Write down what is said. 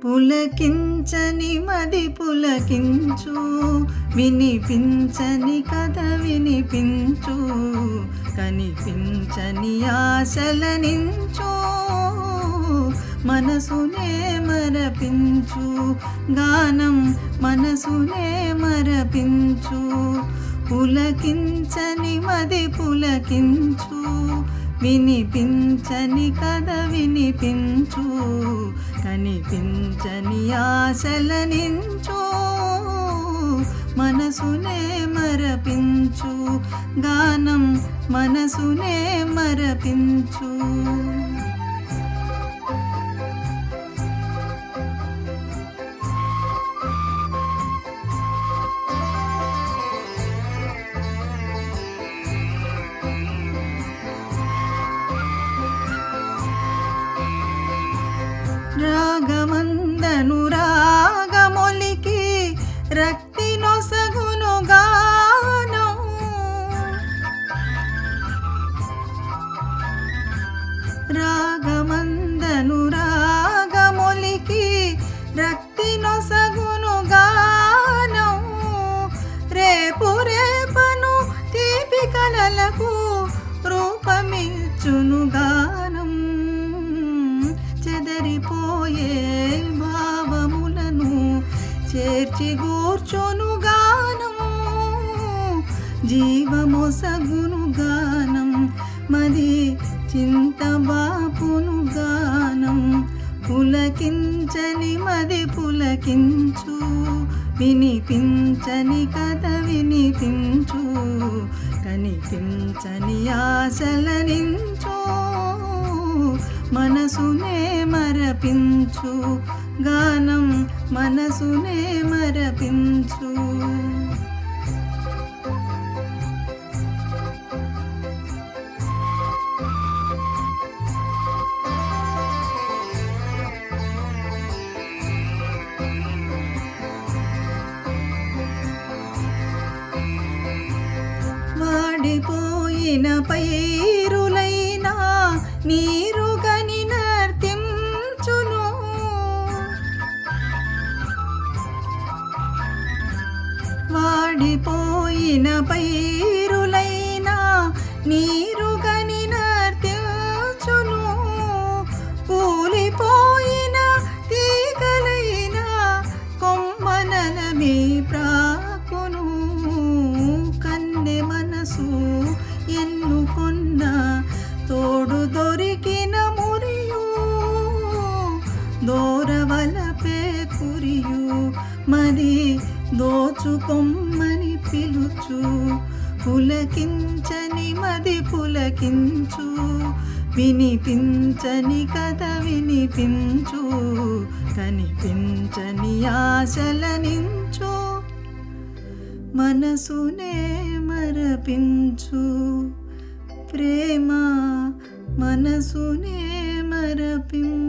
పులకించని మది పులకించు, వినిపించని కథ వినిపించు, కనిపించని ఆశలనించు, మనసునే మరపించు, గానం మనసునే మరపించు. పులకించని మది పులకించు, వినిపించని కథ వినిపించు, కనిపించని ఆశలనించు, మనసునే మరపించు, గానం మనసునే మరపించు. రాగమందను రాగమొలికి రక్తి నొసగును గానం, రాగమందను రాగమొలికి రక్తి నొసగును గానం, రేపు రేపను తీపి కలలకు రూపమిచ్చును గానం, చెదరిపోయే భావములను చేర్చి గూర్చును గానము, జీవమొసగును గానం, మది చింత బాపును గానం. పులకించని మది పులకించు, వినిపించని కథ వినిపించు, కనిపించని ఆశలనించు, మనసునే మరపించు, గానం మనసునే మరపించు. వాడిపోయిన పైరులైనా నీరుగని నర్తించును, వాడిపోయిన పైరులైనా నీరుగని నర్తించును, కూలిపోయిన తీగలైనా కొమ్మనలమి ప్రాకును, కన్నె మనసు ఎన్నుకొన్న తోడు దొరికిన మురియు, దూరవలపే కురియు, మరి దోచుకొమ్మని పిలుచు. పులకించని మది పులకించు, వినిపించని కథ వినిపించు, కనిపించని ఆశలనించు, మనసునే మరపించు, ప్రేమ మనసునే మరపించు.